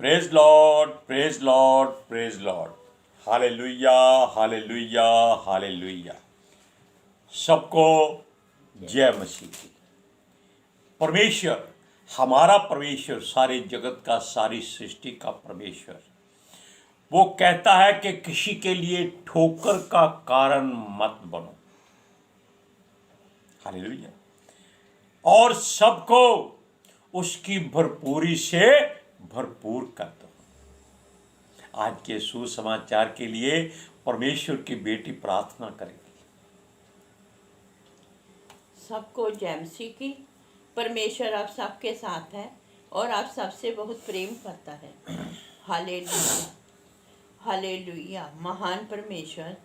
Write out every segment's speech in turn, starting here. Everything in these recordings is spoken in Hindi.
Praise Lord, praise Lord, praise Lord. Hallelujah, hallelujah, hallelujah. सबको जय मसीह की। परमेश्वर, हमारा परमेश्वर, सारे जगत का, सारी सृष्टि का परमेश्वर, वो कहता है कि किसी के लिए ठोकर का कारण मत बनो। हालेलुया। और सबको उसकी भरपूरी से भरपूर कर दो। आज के सुसमाचार के लिए परमेश्वर की बेटी प्रार्थना करेगी। सबको जय मसीह की। परमेश्वर आप सबके साथ है और आप सबसे बहुत प्रेम करता है। Hallelujah, hallelujah. महान परमेश्वर,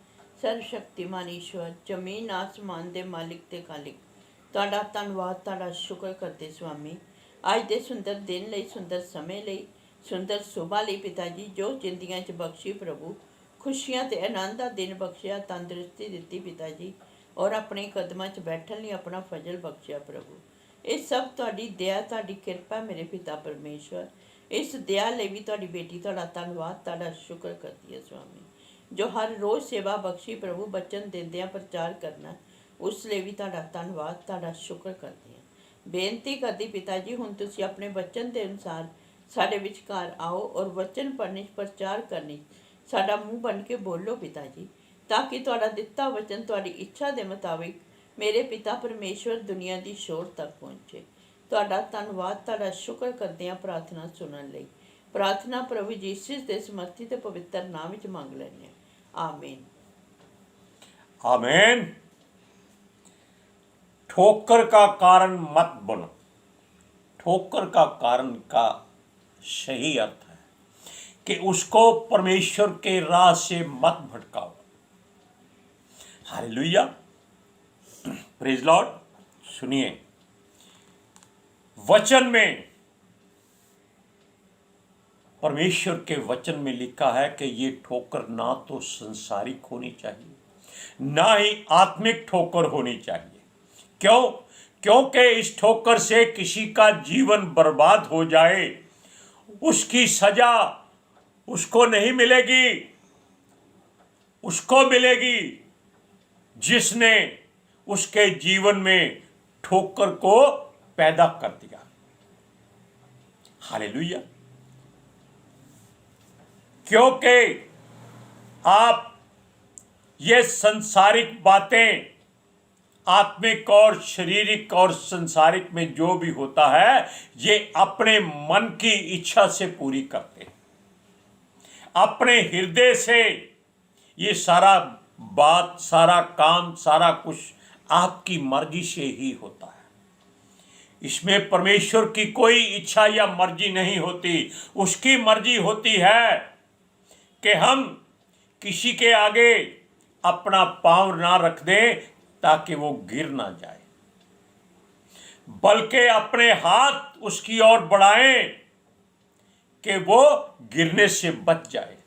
सर्वशक्तिमान ईश्वर, जमीन आसमान दे मालिक ते खालिक, ਤੁਹਾਡਾ ਧੰਨਵਾਦ, ਤੁਹਾਡਾ ਸ਼ੁਕਰ ਕਰਦੇ स्वामी। ਅੱਜ ਦੇ ਸੁੰਦਰ ਦਿਨ ਲਈ, ਸੁੰਦਰ ਸਮੇਂ ਲਈ, ਸੁੰਦਰ ਸੁਭਾ ਲਈ ਪਿਤਾ ਜੀ, ਜੋ ਜ਼ਿੰਦਗੀਆਂ 'ਚ ਬਖਸ਼ੀ ਪ੍ਰਭੂ, ਖੁਸ਼ੀਆਂ ਤੇ ਆਨੰਦ ਦਾ ਦਿਨ ਬਖਸ਼ਿਆ, ਤੰਦਰੁਸਤੀ ਦਿੱਤੀ ਪਿਤਾ ਜੀ, ਔਰ ਆਪਣੇ ਕਦਮਾਂ 'ਚ ਬੈਠਣ ਲਈ ਆਪਣਾ ਫਜ਼ਲ ਬਖਸ਼ਿਆ ਪ੍ਰਭੂ। ਇਹ ਸਭ ਤੁਹਾਡੀ ਦਇਆ, ਤੁਹਾਡੀ ਕਿਰਪਾ ਮੇਰੇ ਪਿਤਾ ਪਰਮੇਸ਼ਵਰ। ਇਸ ਦਇਆ ਲਈ ਵੀ ਤੁਹਾਡੀ ਬੇਟੀ ਤੁਹਾਡਾ ਧੰਨਵਾਦ, ਤੁਹਾਡਾ ਸ਼ੁਕਰ ਕਰਦੀ ਹੈ स्वामी। ਜੋ ਹਰ ਰੋਜ਼ ਸੇਵਾ ਬਖਸ਼ੀ ਪ੍ਰਭੂ, ਬਚਨ ਦਿੰਦਿਆਂ ਪ੍ਰਚਾਰ ਕਰਨਾ, ਉਸ ਲਈ ਵੀ ਤੁਹਾਡਾ ਧੰਨਵਾਦ, ਤੁਹਾਡਾ ਸ਼ੁਕਰ ਕਰਦੀ ਹਾਂ। ਬੇਨਤੀ ਕਰਦੀ ਪਿਤਾ ਜੀ, ਹੁਣ ਤੁਸੀਂ ਆਪਣੇ ਬਚਨ ਦੇ ਅਨੁਸਾਰ ਸਾਡੇ ਵਿਚਕਾਰ ਆਓ ਔਰ ਵਚਨ ਪੜ੍ਹਨੀ, ਪ੍ਰਚਾਰ ਕਰਨੀ, ਸਾਡਾ ਮੂੰਹ ਬਣ ਕੇ ਬੋਲੋ ਪਿਤਾ ਜੀ, ਤਾਂ ਕਿ ਤੁਹਾਡਾ ਦਿੱਤਾ ਵਚਨ ਤੁਹਾਡੀ ਇੱਛਾ ਦੇ ਮੁਤਾਬਿਕ ਮੇਰੇ ਪਿਤਾ ਪਰਮੇਸ਼ਵਰ ਦੁਨੀਆ ਦੀ ਛੋੜ ਤੱਕ ਪਹੁੰਚੇ। ਤੁਹਾਡਾ ਧੰਨਵਾਦ, ਤੁਹਾਡਾ ਸ਼ੁਕਰ ਕਰਦੇ ਹਾਂ ਪ੍ਰਾਰਥਨਾ ਸੁਣਨ ਲਈ। ਪ੍ਰਾਰਥਨਾ ਪ੍ਰਭੂ ਯੀਸ਼ੂ ਦੇ ਸਮਰਥੀ ਤੇ ਪਵਿੱਤਰ ਨਾਮ ਵਿੱਚ ਮੰਗ ਲੈਂਦੇ ਹਾਂ, ਆਮੀਨ। आमीन। ठोकर का कारण मत बनो। ठोकर का कारण का सही अर्थ है कि उसको परमेश्वर के राह से मत भटकाओ। Hallelujah, praise Lord. सुनिए, वचन में, परमेश्वर के वचन में लिखा है कि ये ठोकर ना तो संसारिक होनी चाहिए, ना ही आत्मिक ठोकर होनी चाहिए। क्यों? क्योंकि इस ठोकर से किसी का जीवन बर्बाद हो जाए, उसकी सजा उसको नहीं मिलेगी, उसको मिलेगी जिसने उसके जीवन में ठोकर को पैदा कर दिया। हालेलुया। क्योंकि आप ये संसारिक बातें, आत्मिक और शारीरिक और संसारिक में जो भी होता है, ये अपने मन की इच्छा से पूरी करते हैं। अपने हृदय से ये सारा बात, सारा काम, सारा कुछ आपकी मर्जी से ही होता है। इसमें परमेश्वर की कोई इच्छा या मर्जी नहीं होती। उसकी मर्जी होती है कि हम किसी के आगे अपना पांव ना रख दें ताकि वो गिर ना जाए, बल्कि अपने हाथ उसकी ओर बढ़ाएं कि वो गिरने से बच जाए।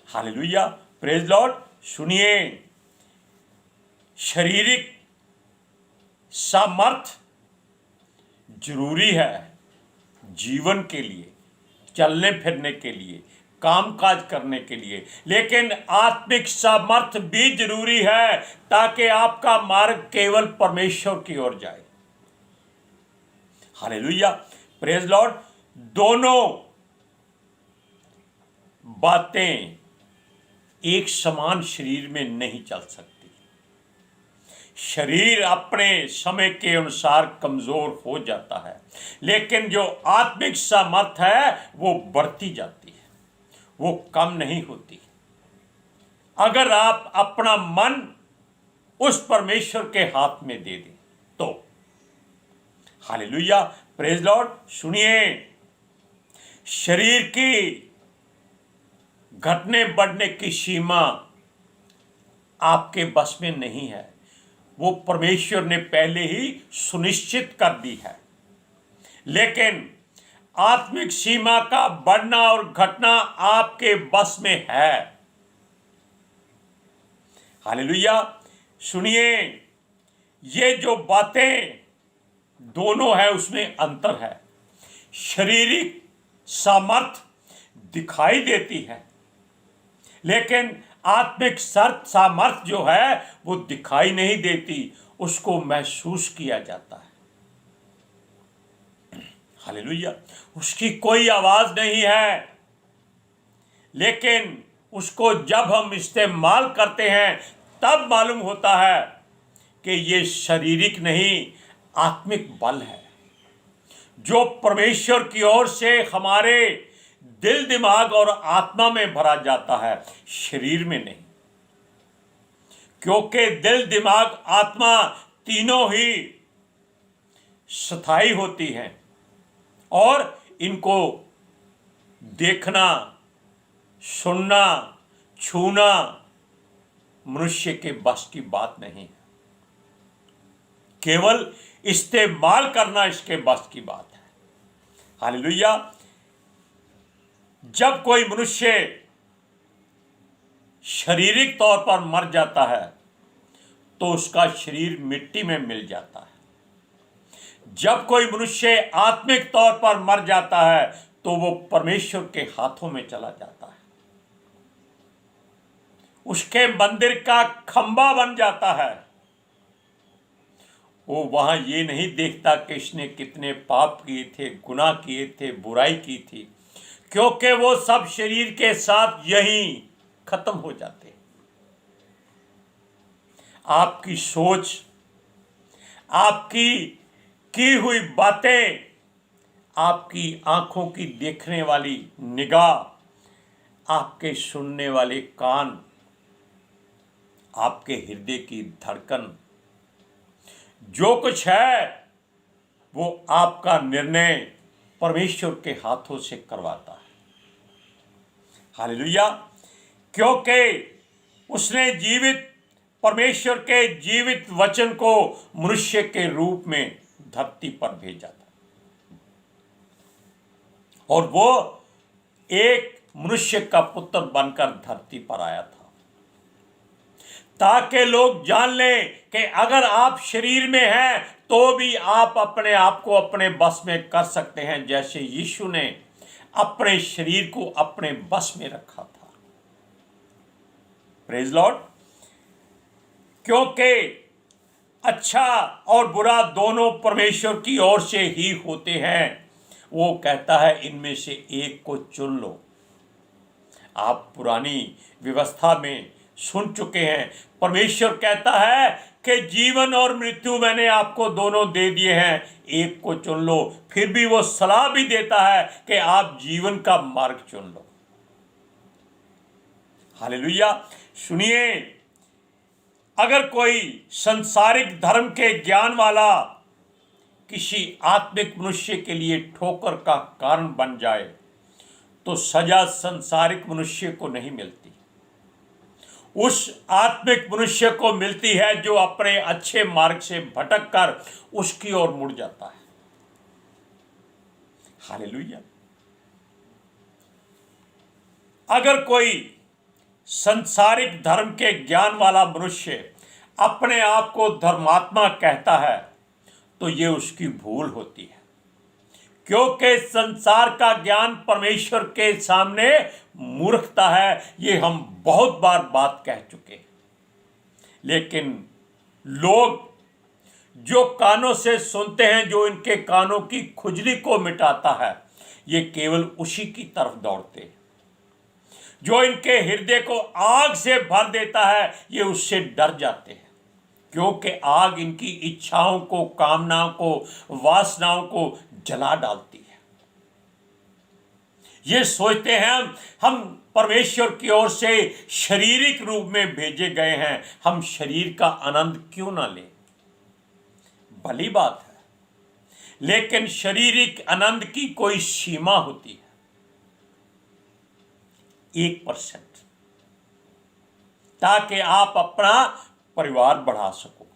Hallelujah, praise Lord. सुनिए, शारीरिक सामर्थ्य जरूरी है जीवन के लिए, चलने फिरने के लिए, कामकाज करने के लिए, लेकिन आत्मिक सामर्थ्य भी जरूरी है ताकि आपका मार्ग केवल परमेश्वर की ओर जाए। Hallelujah, praise Lord. दोनों बातें एक समान शरीर में नहीं चल सकती। शरीर अपने समय के अनुसार कमजोर हो जाता है, लेकिन जो आत्मिक सामर्थ्य है वो बढ़ती जाती है, वो कम नहीं होती। अगर आप अपना मन उस परमेश्वर के हाथ में दे दें तो। Hallelujah, praise Lord. सुनिए, शरीर की घटने बढ़ने की सीमा आपके बस में नहीं है, वो परमेश्वर ने पहले ही सुनिश्चित कर दी है। लेकिन आत्मिक सीमा का बढ़ना और घटना आपके बस में है। हालेलुया। सुनिए, ये जो बातें दोनों है उसमें अंतर है। शारीरिक सामर्थ दिखाई देती है, लेकिन आत्मिक सामर्थ जो है वो दिखाई नहीं देती, उसको महसूस किया जाता है। हालेलुया। उसकी कोई आवाज नहीं है, लेकिन उसको जब हम इस्तेमाल करते हैं तब मालूम होता है कि ये शारीरिक नहीं, आत्मिक बल है जो परमेश्वर की ओर से हमारे दिल, दिमाग और आत्मा में भरा जाता है, शरीर में नहीं। क्योंकि दिल, दिमाग, आत्मा तीनों ही स्थायी होती हैं और इनको देखना, सुनना, छूना मनुष्य के बस की बात नहीं है। केवल इस्तेमाल करना इसके बस की बात है। हालेलुया। जब कोई मनुष्य शारीरिक तौर पर मर जाता है तो उसका शरीर मिट्टी में मिल जाता है। जब कोई मनुष्य आत्मिक तौर पर मर जाता है तो वो परमेश्वर के हाथों में चला जाता है, उसके मंदिर का खंबा बन जाता है। वो वहां ये नहीं देखता कि इसने कितने पाप किए थे, गुनाह किए थे, बुराई की थी, क्योंकि वो सब शरीर के साथ यहीं खत्म हो जाते। आपकी सोच, आपकी की हुई बातें, आपकी आंखों की देखने वाली निगाह, आपके सुनने वाले कान, आपके हृदय की धड़कन, जो कुछ है वो आपका निर्णय परमेश्वर के हाथों से करवाता है। हालेलुया। क्योंकि उसने जीवित परमेश्वर के जीवित वचन को मनुष्य के रूप में धरती पर भेजा था और वो एक मनुष्य का पुत्र बनकर धरती पर आया था ताकि लोग जान लें कि अगर आप शरीर में हैं तो भी आप अपने आप को अपने बस में कर सकते हैं, जैसे यीशु ने अपने शरीर को अपने बस में रखा था। Praise Lord. क्योंकि अच्छा और बुरा दोनों परमेश्वर की ओर से ही होते हैं। वो कहता है इनमें से एक को चुन लो। आप पुरानी व्यवस्था में सुन चुके हैं, परमेश्वर कहता है कि जीवन और मृत्यु मैंने आपको दोनों दे दिए हैं, एक को चुन लो। फिर भी वो सलाह भी देता है कि आप जीवन का मार्ग चुन लो। हालेलुया। सुनिए, अगर कोई संसारिक धर्म के ज्ञान वाला किसी आत्मिक मनुष्य के लिए ठोकर का कारण बन जाए तो सजा संसारिक मनुष्य को नहीं मिलती, उस आत्मिक मनुष्य को मिलती है जो अपने अच्छे मार्ग से भटक कर उसकी ओर मुड़ जाता है। हालेलुया। अगर कोई संसारिक धर्म के ज्ञान वाला मनुष्य अपने आप को धर्मात्मा कहता है तो ये उसकी भूल होती है, क्योंकि संसार का ज्ञान परमेश्वर के सामने मूर्खता है। ये हम बहुत बार बात कह चुके हैं। लेकिन लोग जो कानों से सुनते हैं, जो इनके कानों की खुजली को मिटाता है, ये केवल उसी की तरफ दौड़ते हैं। जो इनके हृदय को आग से भर देता है, ये उससे डर जाते हैं, क्योंकि आग इनकी इच्छाओं को, कामनाओं को, वासनाओं को जला डालती है। ये सोचते हैं हम परमेश्वर की ओर से शारीरिक रूप में भेजे गए हैं, हम शरीर का आनंद क्यों ना लें। भली बात है, लेकिन शारीरिक आनंद की कोई सीमा होती है, 1%, ताकि आप अपना परिवार बढ़ा सको।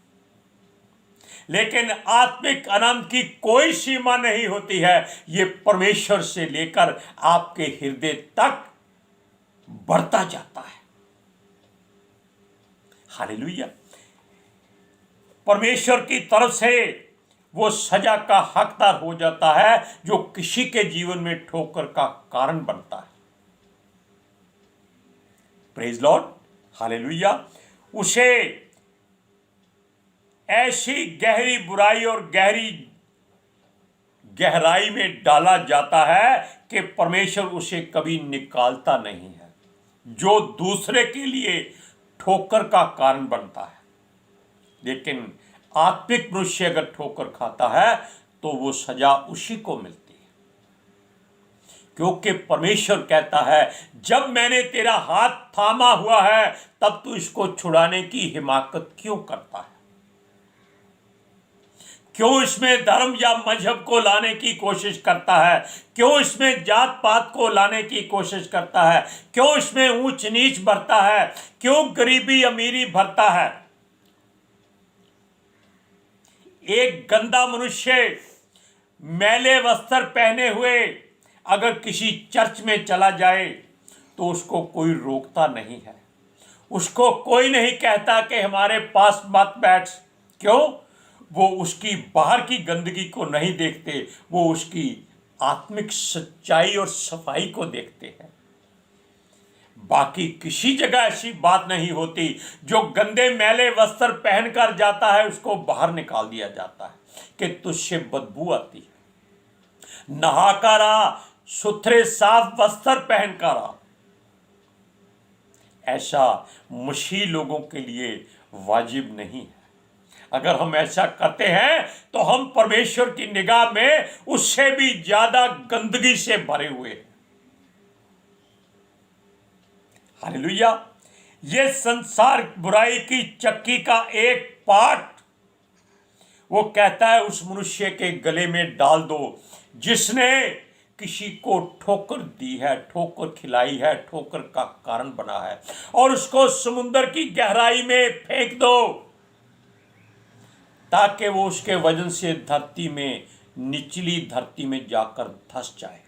लेकिन आत्मिक आनंद की कोई सीमा नहीं होती है। ये परमेश्वर से लेकर आपके हृदय तक बढ़ता जाता है। हालेलुया। परमेश्वर की तरफ से वो सजा का हकदार हो जाता है जो किसी के जीवन में ठोकर का कारण बनता है। Praise Lord, hallelujah. उसे ऐसी गहरी बुराई और गहराई में डाला जाता है कि परमेश्वर उसे कभी निकालता नहीं है, जो दूसरे के लिए ठोकर का कारण बनता है। लेकिन आत्मिक मनुष्य अगर ठोकर खाता है तो वो सजा उसी को मिलती है, क्योंकि परमेश्वर कहता है जब मैंने तेरा हाथ थामा हुआ है तब तू इसको छुड़ाने की हिमाकत क्यों करता है? क्यों इसमें धर्म या मजहब को लाने की कोशिश करता है? क्यों इसमें जात पात को लाने की कोशिश करता है? क्यों इसमें ऊंच नीच भरता है? क्यों गरीबी अमीरी भरता है? एक गंदा मनुष्य मैले वस्त्र पहने हुए अगर किसी चर्च में चला जाए तो उसको कोई रोकता नहीं है, उसको कोई नहीं कहता कि हमारे पास मत बैठ। क्यों? वो उसकी बाहर की गंदगी को नहीं देखते, वो उसकी आत्मिक सच्चाई और सफाई को देखते हैं। बाकी किसी जगह ऐसी बात नहीं होती। जो गंदे मैले वस्त्र पहनकर जाता है उसको बाहर निकाल दिया जाता है कि तुझसे बदबू आती है। नहाकर आ, सुथरे साफ वस्त्र पहनकर आ। ऐसा मसीही लोगों के लिए वाजिब नहीं है। अगर हम ऐसा करते हैं तो हम परमेश्वर की निगाह में उससे भी ज्यादा गंदगी से भरे हुए हैं। हालेलुया। ये संसार बुराई की चक्की का एक पार्ट वो कहता है उस मनुष्य के गले में डाल दो जिसने किसी को ठोकर दी है, ठोकर खिलाई है, ठोकर का कारण बना है, और उसको समुद्र की गहराई में फेंक दो ताकि वो उसके वजन से धरती में, निचली धरती में जाकर धंस जाए।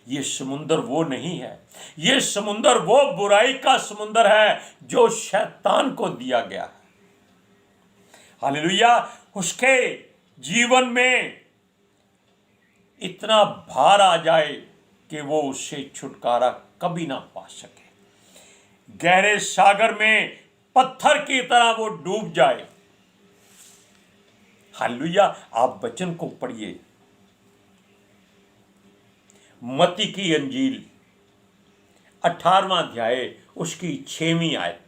ये समुंदर वो नहीं है, ये समुंदर वो बुराई का समुंदर है जो शैतान को दिया गया है। हालेलुया। उसके जीवन में इतना भार आ जाए कि वो उससे छुटकारा कभी ना पा सके। गहरे सागर में पत्थर की तरह वो डूब जाए। हालेलुया। आप वचन को पढ़िए, मत्ती की अंजील 18वां अध्याय उसकी 6वीं आयत।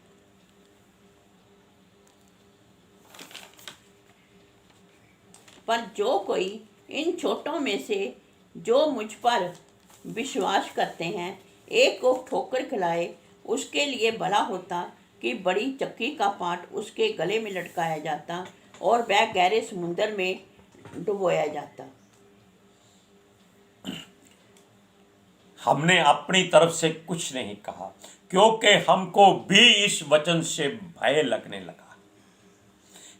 पर जो कोई इन छोटों में से जो मुझ पर विश्वास करते हैं एक को ठोकर खिलाए, उसके लिए भला होता कि बड़ी चक्की का पाट उसके गले में लटकाया जाता और वह गहरे समुद्र में डुबोया जाता। हमने अपनी तरफ से कुछ नहीं कहा, क्योंकि हमको भी इस वचन से भय लगने लगा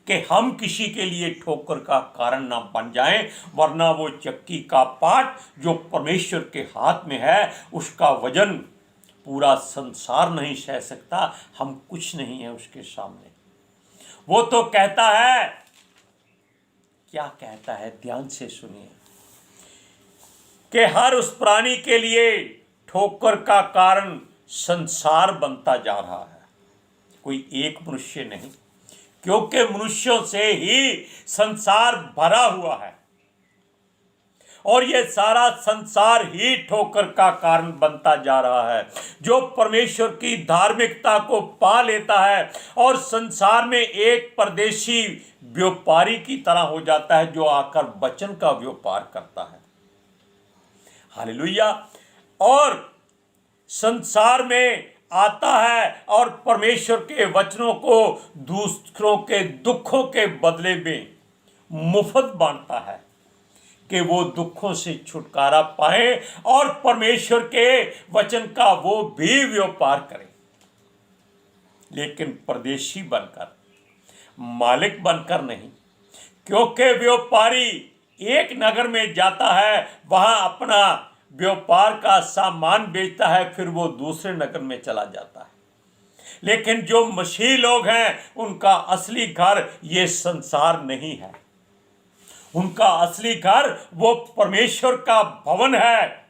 कि हम किसी के लिए ठोकर का कारण ना बन जाएं, वरना वो चक्की का पाट जो परमेश्वर के हाथ में है उसका वजन पूरा संसार नहीं सह सकता। हम कुछ नहीं है उसके सामने। वो तो कहता है, क्या कहता है, ध्यान से सुनिए, कि हर उस प्राणी के लिए ठोकर का कारण संसार बनता जा रहा है, कोई एक मनुष्य नहीं, क्योंकि मनुष्यों से ही संसार भरा हुआ है और ये सारा संसार ही ठोकर का कारण बनता जा रहा है। जो परमेश्वर की धार्मिकता को पा लेता है और संसार में एक परदेशी व्यापारी की तरह हो जाता है जो आकर वचन का व्यापार करता है। हालेलुया। और संसार में आता है और परमेश्वर के वचनों को दूसरों के दुखों के बदले में मुफ्त बांटता है कि वो दुखों से छुटकारा पाए और परमेश्वर के वचन का वो भी व्यापार करे। लेकिन परदेशी बनकर, मालिक बनकर नहीं, क्योंकि व्यापारी एक नगर में जाता है, वहां अपना व्यापार का सामान बेचता है, फिर वो दूसरे नगर में चला जाता है। लेकिन जो मसीही लोग हैं उनका असली घर ये संसार नहीं है। उनका असली घर वो परमेश्वर का भवन है।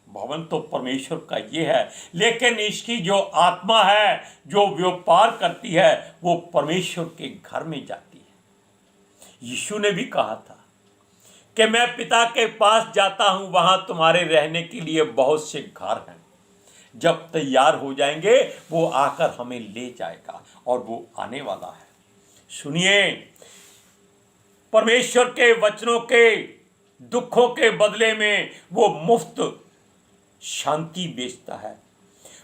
भवन तो परमेश्वर का ये है, लेकिन इसकी जो आत्मा है जो व्यापार करती है वो परमेश्वर के घर में जाती है। यीशु ने भी कहा था कि मैं पिता के पास जाता हूं, वहां तुम्हारे रहने के लिए बहुत से घर हैं। जब तैयार हो जाएंगे वो आकर हमें ले जाएगा, और वो आने वाला है। सुनिए, परमेश्वर के वचनों के दुखों के बदले में वो मुफ्त शांति बेचता है।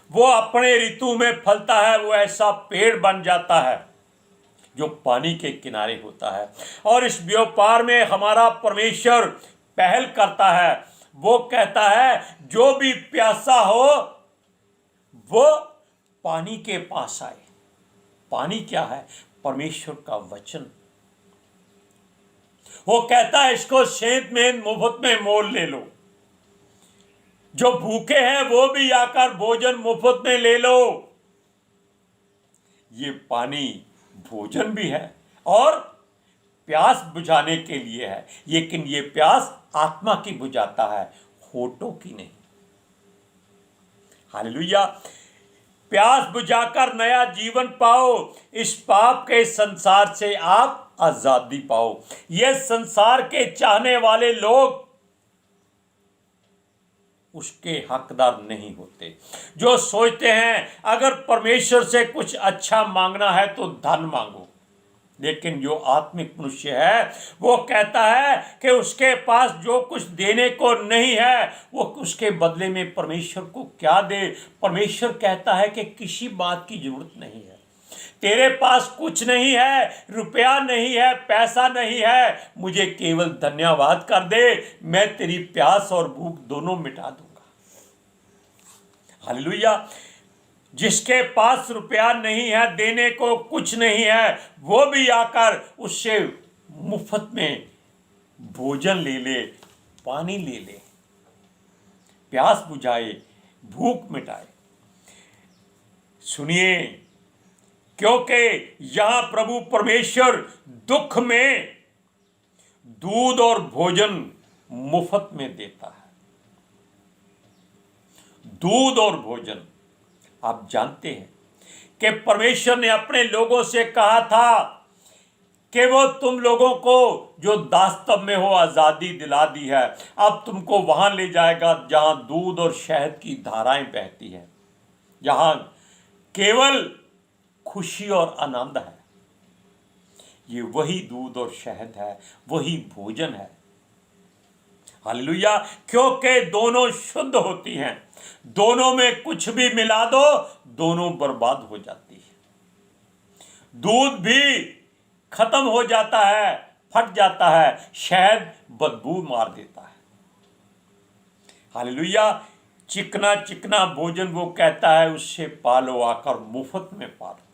वो अपने ऋतु में फलता है, वो ऐसा पेड़ बन जाता है जो पानी के किनारे होता है। और इस व्यापार में हमारा परमेश्वर पहल करता है। वो कहता है जो भी प्यासा हो वो पानी के पास आए। पानी क्या है? परमेश्वर का वचन। वो कहता है इसको सेंत में मुफ्त में मोल ले लो। जो भूखे हैं वो भी आकर भोजन मुफ्त में ले लो। ये पानी भोजन भी है और प्यास बुझाने के लिए है, लेकिन ये प्यास आत्मा की बुझाता है, होठों की नहीं। हालेलुया। प्यास बुझाकर नया जीवन पाओ। इस पाप के संसार से आप आजादी पाओ। ये संसार के चाहने वाले लोग उसके हकदार नहीं होते, जो सोचते हैं अगर परमेश्वर से कुछ अच्छा मांगना है तो धन मांगो। लेकिन जो आत्मिक मनुष्य है वो कहता है कि उसके पास जो कुछ देने को नहीं है वो उसके बदले में परमेश्वर को क्या दे। परमेश्वर कहता है कि किसी बात की जरूरत नहीं है। तेरे पास कुछ नहीं है, रुपया नहीं है, पैसा नहीं है, मुझे केवल धन्यवाद कर दे, मैं तेरी प्यास और भूख दोनों मिटा दूंगा। हालेलुया। जिसके पास रुपया नहीं है, देने को कुछ नहीं है, वो भी आकर उससे मुफ्त में भोजन ले ले, पानी ले ले, प्यास बुझाए, भूख मिटाए। सुनिए, क्योंकि यहां प्रभु परमेश्वर दुख में दूध और भोजन मुफ्त में देता है। दूध और भोजन। आप जानते हैं कि परमेश्वर ने अपने लोगों से कहा था कि वो तुम लोगों को जो दास्तव में हो आज़ादी दिला दी है, अब तुमको वहां ले जाएगा जहां दूध और शहद की धाराएं बहती हैं, जहां केवल खुशी और आनंद है। ये वही दूध और शहद है, वही भोजन है। हालेलुया। क्योंकि दोनों शुद्ध होती हैं, दोनों में कुछ भी मिला दो दोनों बर्बाद हो जाती है। दूध भी खत्म हो जाता है, फट जाता है, शहद बदबू मार देता है। हालेलुया। चिकना चिकना भोजन वो कहता है उससे पालो, आकर मुफ्त में पालो।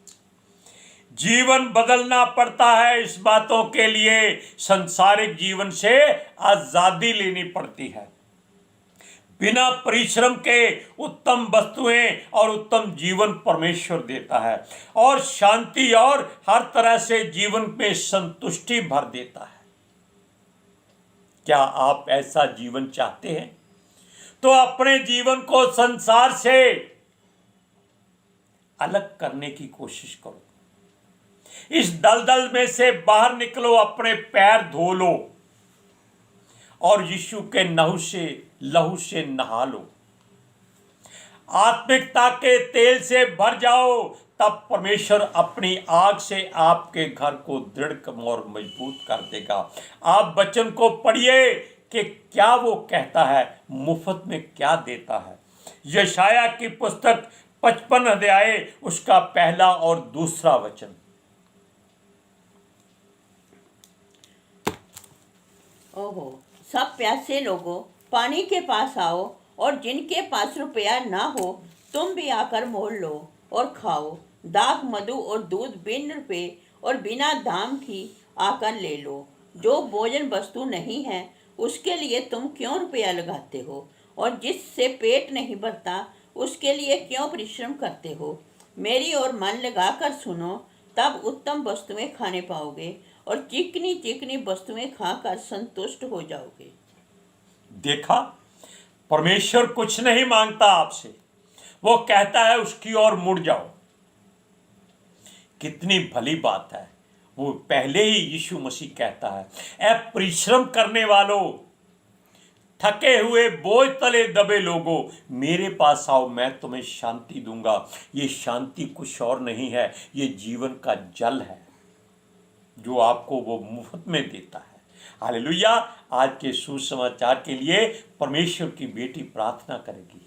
जीवन बदलना पड़ता है। इस बातों के लिए संसारिक जीवन से आजादी लेनी पड़ती है। बिना परिश्रम के उत्तम वस्तुएं और उत्तम जीवन परमेश्वर देता है, और शांति और हर तरह से जीवन में संतुष्टि भर देता है। क्या आप ऐसा जीवन चाहते हैं? तो अपने जीवन को संसार से अलग करने की कोशिश करो। इस दलदल में से बाहर निकलो, अपने पैर धो लो और यीशु के लहू से नहा लो। आत्मिकता के तेल से भर जाओ, तब परमेश्वर अपनी आग से आपके घर को दृढ़ और मजबूत कर देगा। आप वचन को पढ़िए कि क्या वो कहता है, मुफ्त में क्या देता है। यशाया की पुस्तक 55 अध्याय उसका पहला और दूसरा वचन। ओहो, सब प्यासे लोगों पानी के पास आओ, और जिनके पास रुपया ना हो तुम भी आकर मोल लो और खाओ। दाख, मधु और दूध बिन रुपये और बिना दाम की आकर ले लो। जो भोजन वस्तु नहीं है उसके लिए तुम क्यों रुपया लगाते हो, और जिससे पेट नहीं भरता उसके लिए क्यों परिश्रम करते हो। मेरी ओर मन लगाकर सुनो, तब उत्तम वस्तुएं खाने पाओगे और चिकनी चिकनी वस्तुएं खाकर संतुष्ट हो जाओगे। देखा, परमेश्वर कुछ नहीं मांगता आपसे, वो कहता है उसकी ओर मुड़ जाओ। कितनी भली बात है। वो पहले ही यीशु मसीह कहता है, ऐ परिश्रम करने वालों, थके हुए बोझ तले दबे लोगों, मेरे पास आओ, मैं तुम्हें शांति दूंगा। ये शांति कुछ और नहीं है, ये जीवन का जल है जो आपको वो मुफ्त में देता है। हालेलुया। आज के सुसमाचार के लिए परमेश्वर की बेटी प्रार्थना करेगी।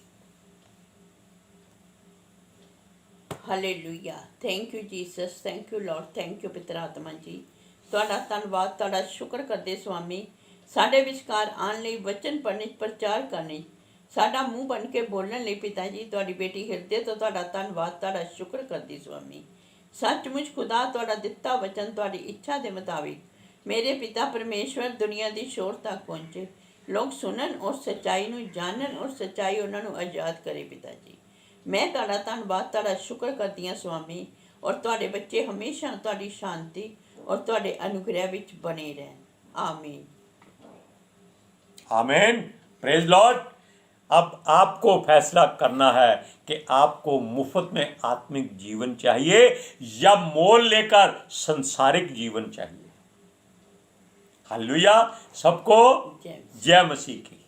Hallelujah. Thank you Jesus, thank you Lord, thank you पितर आत्मा जी। ਤੁਹਾਡਾ ਧੰਨਵਾਦ, ਤੁਹਾਡਾ ਸ਼ੁਕਰ ਕਰਦੇ ਸਵਾਮੀ, ਸਾਡੇ ਵਿਚਕਾਰ ਆਉਣ ਲਈ, ਵਚਨ ਪੜ੍ਹਨ, ਪ੍ਰਚਾਰ ਕਰਨ, ਸਾਡਾ ਮੂੰਹ ਬਣ ਕੇ ਬੋਲਣ ਲਈ ਪਿਤਾ ਜੀ, ਤੁਹਾਡੀ ਬੇਟੀ ਹਿਰਦੇ ਤੋਂ ਤੁਹਾਡਾ ਧੰਨਵਾਦ, ਤੁਹਾਡਾ ਸ਼ੁਕਰ ਕਰਦੀ ਸਵਾਮੀ। ਸੱਚਮੁੱਚ ਖੁਦਾ ਤੁਹਾਡਾ ਦਿੱਤਾ ਵਚਨ ਤੁਹਾਡੀ ਇੱਛਾ ਦੇ ਮੁਤਾबिक ਮੇਰੇ ਪਿਤਾ ਪਰਮੇਸ਼ਵਰ ਦੁਨੀਆ ਦੀ ਸ਼ੋਰ ਤੱਕ ਪਹੁੰਚੇ, ਲੋਕ ਸੁਣਨ ਔਰ ਸੱਚਾਈ ਨੂੰ ਜਾਣਨ ਔਰ ਸੱਚਾਈ ਉਹਨਾਂ ਨੂੰ ਆਜ਼ਾਦ ਕਰੇ ਪਿਤਾ ਜੀ। ਮੈਂ ਤੁਹਾਡਾ ਧੰਨਵਾਦ, ਤੁਹਾਡਾ ਸ਼ੁਕਰ ਕਰਦੀ ਹਾਂ ਸਵਾਮੀ, ਔਰ ਤੁਹਾਡੇ ਬੱਚੇ ਹਮੇਸ਼ਾ ਤੁਹਾਡੀ ਸ਼ਾਂਤੀ और ਤੁਹਾਡੇ अनुग्रह ਵਿੱਚ बने रहन। आमीन। आमीन। Praise Lord. अब आपको फैसला करना है कि आपको मुफ्त में आत्मिक जीवन चाहिए या मोल लेकर संसारिक जीवन चाहिए। हालेलुया। सबको जय मसीह की।